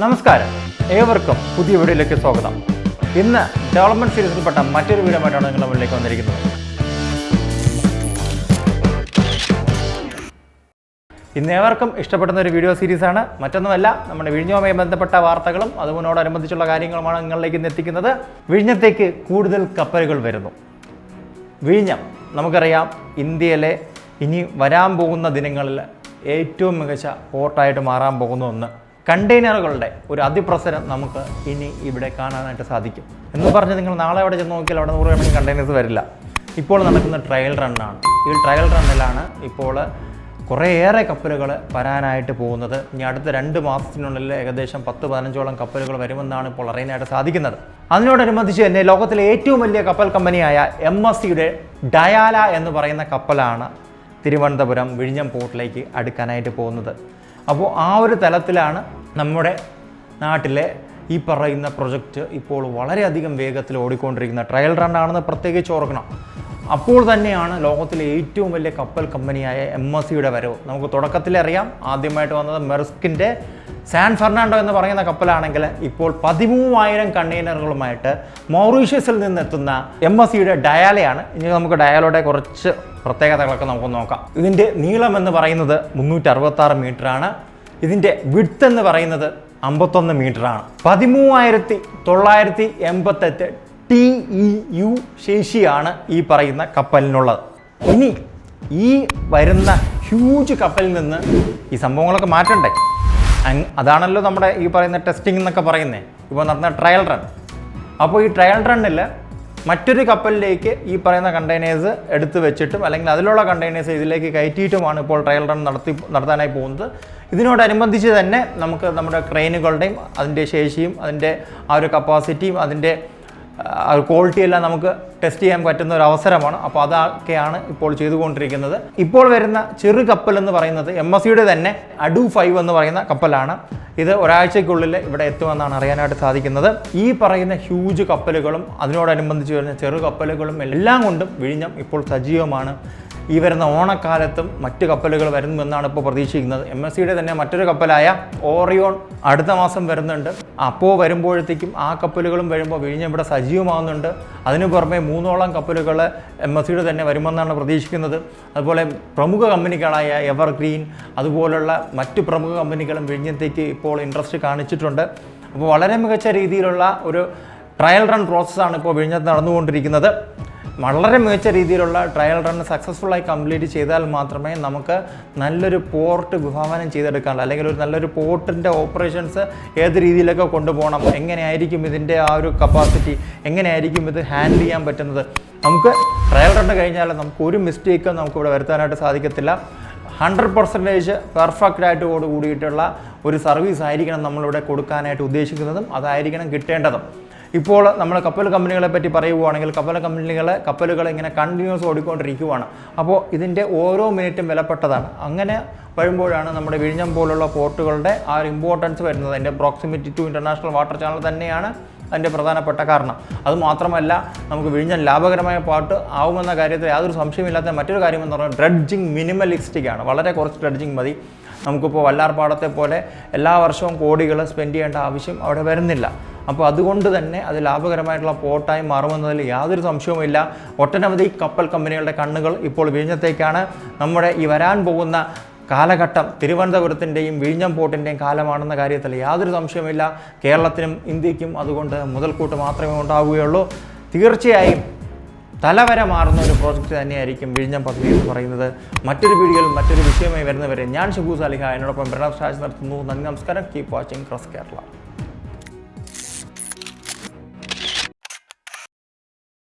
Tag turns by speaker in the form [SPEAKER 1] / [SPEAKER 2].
[SPEAKER 1] നമസ്കാരം, ഏവർക്കും പുതിയ വീഡിയോയിലേക്ക് സ്വാഗതം. ഇന്ന് ഡെവലപ്മെന്റ് സീരീസിൽപ്പെട്ട മറ്റൊരു വീഡിയോ ആയിട്ടാണ് നിങ്ങളുടെ മുന്നിലേക്ക് വന്നിരിക്കുന്നത്. ഇന്ന് ഏവർക്കും ഇഷ്ടപ്പെടുന്ന ഒരു വീഡിയോ സീരീസാണ്. മറ്റൊന്നുമല്ല, നമ്മുടെ വിഴിഞ്ഞവുമായി ബന്ധപ്പെട്ട വാർത്തകളും അതുപോലോടനുബന്ധിച്ചുള്ള കാര്യങ്ങളുമാണ് നിങ്ങളിലേക്ക് ഇന്ന് എത്തിക്കുന്നത്. വിഴിഞ്ഞത്തേക്ക് കൂടുതൽ കപ്പലുകൾ വരുന്നു. വിഴിഞ്ഞം നമുക്കറിയാം, ഇന്ത്യയിലെ ഇനി വരാൻ പോകുന്ന ദിനങ്ങളിൽ ഏറ്റവും മികച്ച പോർട്ടായിട്ട് മാറാൻ പോകുന്ന ഒന്ന്. കണ്ടെയ്നറുകളുടെ ഒരു അതിപ്രസരം നമുക്ക് ഇനി ഇവിടെ കാണാനായിട്ട് സാധിക്കും. എന്ന് പറഞ്ഞ് നിങ്ങൾ നാളെ അവിടെ ചെന്ന് നോക്കിയാൽ അവിടെ 100 കണക്കിന് കണ്ടെയ്നേഴ്സ് വരില്ല. ഇപ്പോൾ നടക്കുന്ന ട്രയൽ റണ്ണാണ്. ഈ ട്രയൽ റണ്ണിലാണ് ഇപ്പോൾ കുറേയേറെ കപ്പലുകൾ വരാനായിട്ട് പോകുന്നത്. ഇനി അടുത്ത 2 മാസത്തിനുള്ളിൽ ഏകദേശം 10-15ഓളം കപ്പലുകൾ വരുമെന്നാണ് ഇപ്പോൾ അറിയാനായിട്ട് സാധിക്കുന്നത്. അതിനോടനുബന്ധിച്ച് തന്നെ ലോകത്തിലെ ഏറ്റവും വലിയ കപ്പൽ കമ്പനിയായ MSCയുടെ ഡയാല എന്ന് പറയുന്ന കപ്പലാണ് തിരുവനന്തപുരം വിഴിഞ്ഞം പോർട്ടിലേക്ക് അടുക്കാനായിട്ട് പോകുന്നത്. അപ്പോൾ ആ ഒരു തലത്തിലാണ് നമ്മുടെ നാട്ടിലെ ഈ പറയുന്ന പ്രൊജക്റ്റ് ഇപ്പോൾ വളരെയധികം വേഗത്തിൽ ഓടിക്കൊണ്ടിരിക്കുന്ന. ട്രയൽ റണ്ണാണെന്ന് പ്രത്യേകിച്ച് ഓർക്കണം. അപ്പോൾ തന്നെയാണ് ലോകത്തിലെ ഏറ്റവും വലിയ കപ്പൽ കമ്പനിയായ MSCയുടെ വരവ്. നമുക്ക് തുടക്കത്തിൽ അറിയാം, ആദ്യമായിട്ട് വന്നത് മെർസ്കിൻ്റെ സാൻ ഫെർണാണ്ടോ എന്ന് പറയുന്ന കപ്പലാണെങ്കിൽ ഇപ്പോൾ 13,000 കണ്ടെയ്നറുകളുമായിട്ട് മൗറീഷ്യസിൽ നിന്നെത്തുന്ന MSCയുടെ ഡയാലയാണ്. ഇനി നമുക്ക് ഡയാലയുടെ കുറച്ച് പ്രത്യേകതകളൊക്കെ നമുക്ക് നോക്കാം. ഇതിൻ്റെ നീളം എന്ന് പറയുന്നത് 366 മീറ്ററാണ്. ഇതിൻ്റെ വിഡ്ത്ത് എന്ന് പറയുന്നത് 51 മീറ്ററാണ്. 13,988 TEU ശേഷിയാണ് ഈ പറയുന്ന കപ്പലിനുള്ളത്. ഇനി ഈ വരുന്ന ഹ്യൂജ് കപ്പലിൽ നിന്ന് ഈ സംഭവങ്ങളൊക്കെ മാറ്റണ്ടേ? അതാണല്ലോ നമ്മുടെ ഈ പറയുന്ന ടെസ്റ്റിംഗ് എന്നൊക്കെ പറയുന്നത്, ഇപ്പോൾ നടന്ന ട്രയൽ റൺ. അപ്പോൾ ഈ ട്രയൽ റണ്ണിൽ മറ്റൊരു കപ്പലിലേക്ക് ഈ പറയുന്ന കണ്ടെയ്നേഴ്സ് എടുത്തു വെച്ചിട്ടും അല്ലെങ്കിൽ അതിലുള്ള കണ്ടെയ്നേഴ്സ് ഇതിലേക്ക് കയറ്റിയിട്ടുമാണ് ഇപ്പോൾ ട്രയൽ റൺ നടത്താനായി പോകുന്നത്. ഇതിനോടനുബന്ധിച്ച് തന്നെ നമുക്ക് നമ്മുടെ ക്രെയിനുകളുടെയും അതിൻ്റെ ശേഷിയും അതിൻ്റെ ആ ഒരു കപ്പാസിറ്റിയും അതിൻ്റെ ക്വാളിറ്റി എല്ലാം നമുക്ക് ടെസ്റ്റ് ചെയ്യാൻ പറ്റുന്ന ഒരു അവസരമാണ്. അപ്പോൾ അതൊക്കെയാണ് ഇപ്പോൾ ചെയ്തുകൊണ്ടിരിക്കുന്നത്. ഇപ്പോൾ വരുന്ന ചെറു കപ്പൽ എന്ന് പറയുന്നത് MSCയുടെ തന്നെ അഡു 5 എന്ന് പറയുന്ന കപ്പലാണ്. ഇത് ഒരാഴ്ചയ്ക്കുള്ളിൽ ഇവിടെ എത്തുമെന്നാണ് അറിയാനായിട്ട് സാധിക്കുന്നത്. ഈ പറയുന്ന ഹ്യൂജ് കപ്പലുകളും അതിനോടനുബന്ധിച്ച് വരുന്ന ചെറു കപ്പലുകളും എല്ലാം കൊണ്ടും വിഴിഞ്ഞം ഇപ്പോൾ സജീവമാണ്. ഈ വരുന്ന ഓണക്കാലത്തും മറ്റ് കപ്പലുകൾ വരുമെന്നാണ് ഇപ്പോൾ പ്രതീക്ഷിക്കുന്നത്. MSCയുടെ തന്നെ മറ്റൊരു കപ്പലായ ഓറിയോൺ അടുത്ത മാസം വരുന്നുണ്ട്. അപ്പോൾ വരുമ്പോഴത്തേക്കും ആ കപ്പലുകളും വരുമ്പോൾ വിഴിഞ്ഞം ഇവിടെ സജീവമാകുന്നുണ്ട്. അതിനു പുറമെ 3ഓളം കപ്പലുകൾ MSCയുടെ തന്നെ വരുമെന്നാണ് പ്രതീക്ഷിക്കുന്നത്. അതുപോലെ പ്രമുഖ കമ്പനികളായ എവർഗ്രീൻ അതുപോലുള്ള മറ്റു പ്രമുഖ കമ്പനികളും വിഴിഞ്ഞത്തേക്ക് ഇപ്പോൾ ഇൻട്രസ്റ്റ് കാണിച്ചിട്ടുണ്ട്. അപ്പോൾ വളരെ മികച്ച രീതിയിലുള്ള ഒരു ട്രയൽ റൺ പ്രോസസ്സാണ് ഇപ്പോൾ വിഴിഞ്ഞത്ത് നടന്നുകൊണ്ടിരിക്കുന്നത്. വളരെ മികച്ച രീതിയിലുള്ള ട്രയൽ റൺ സക്സസ്ഫുള്ളായി കംപ്ലീറ്റ് ചെയ്താൽ മാത്രമേ നമുക്ക് നല്ലൊരു പോർട്ട് വിഭാവനം ചെയ്തെടുക്കാനുള്ളൂ. അല്ലെങ്കിൽ ഒരു നല്ലൊരു പോർട്ടിൻ്റെ ഓപ്പറേഷൻസ് ഏത് രീതിയിലൊക്കെ കൊണ്ടുപോകണം, എങ്ങനെയായിരിക്കും ഇതിൻ്റെ ആ ഒരു കപ്പാസിറ്റി, എങ്ങനെയായിരിക്കും ഇത് ഹാൻഡിൽ ചെയ്യാൻ പറ്റുന്നത്. നമുക്ക് ട്രയൽ റൺ കഴിഞ്ഞാൽ നമുക്ക് ഒരു മിസ്റ്റേക്കും നമുക്കിവിടെ വരുത്താനായിട്ട് സാധിക്കത്തില്ല. 100% പെർഫെക്റ്റ് ആയിട്ട് കൂടിയിട്ടുള്ള ഒരു സർവീസ് ആയിരിക്കണം നമ്മളിവിടെ കൊടുക്കാനായിട്ട് ഉദ്ദേശിക്കുന്നതും അതായിരിക്കണം കിട്ടേണ്ടതും. ഇപ്പോൾ നമ്മൾ കപ്പൽ കമ്പനികളെ പറ്റി പറയുകയാണെങ്കിൽ കപ്പലുകൾ ഇങ്ങനെ കണ്ടിന്യൂസ് ഓടിക്കൊണ്ടിരിക്കുകയാണ്. അപ്പോൾ ഇതിൻ്റെ ഓരോ മിനിറ്റും വിലപ്പെട്ടതാണ്. അങ്ങനെ വരുമ്പോഴാണ് നമ്മുടെ വിഴിഞ്ഞം പോലുള്ള പോർട്ടുകളുടെ ആ ഒരു ഇമ്പോർട്ടൻസ് വരുന്നത്. അതിൻ്റെ proximity to international water channel തന്നെയാണ് അതിൻ്റെ പ്രധാനപ്പെട്ട കാരണം. അതുമാത്രമല്ല, നമുക്ക് വിഴിഞ്ഞം ലാഭകരമായ പാർട്ട് ആവുമെന്ന കാര്യത്തിൽ യാതൊരു സംശയമില്ലാത്ത മറ്റൊരു കാര്യമെന്ന് പറഞ്ഞാൽ ഡ്രഡ്ജിങ് മിനിമലിസ്റ്റിക് ആണ്. വളരെ കുറച്ച് ഡ്രഡ്ജിങ് മതി. നമുക്കിപ്പോൾ വല്ലാർപാടത്തെ പോലെ എല്ലാ വർഷവും കോടികൾ സ്പെൻഡ് ചെയ്യേണ്ട ആവശ്യം അവിടെ വരുന്നില്ല. അപ്പോൾ അതുകൊണ്ട് തന്നെ അത് ലാഭകരമായിട്ടുള്ള പോർട്ടായി മാറുമെന്നതിൽ യാതൊരു സംശയവുമില്ല. ഒട്ടനവധി കപ്പൽ കമ്പനികളുടെ കണ്ണുകൾ ഇപ്പോൾ വിഴിഞ്ഞത്തേക്കാണ്. നമ്മുടെ ഈ വരാൻ പോകുന്ന കാലഘട്ടം തിരുവനന്തപുരത്തിൻ്റെയും വിഴിഞ്ഞം പോർട്ടിൻ്റെയും കാലമാണെന്ന കാര്യത്തിൽ യാതൊരു സംശയവുമില്ല. കേരളത്തിനും ഇന്ത്യക്കും അതുകൊണ്ട് മുതൽക്കൂട്ട് മാത്രമേ ഉണ്ടാവുകയുള്ളൂ. തീർച്ചയായും തലവര മാറുന്ന ഒരു പ്രോജക്റ്റ് തന്നെയായിരിക്കും വിഴിഞ്ഞം പദ്ധതി എന്ന് പറയുന്നത്. മറ്റൊരു വീഡിയോയിൽ മറ്റൊരു വിഷയമായി വരുന്നവരെ ഞാൻ ഷബു സാലിഹ, എന്നോടൊപ്പം പ്രണവ് ഷാജ് നിർത്തുന്നു. നന്ദി, നമസ്കാരം. Keep watching cross Kerala.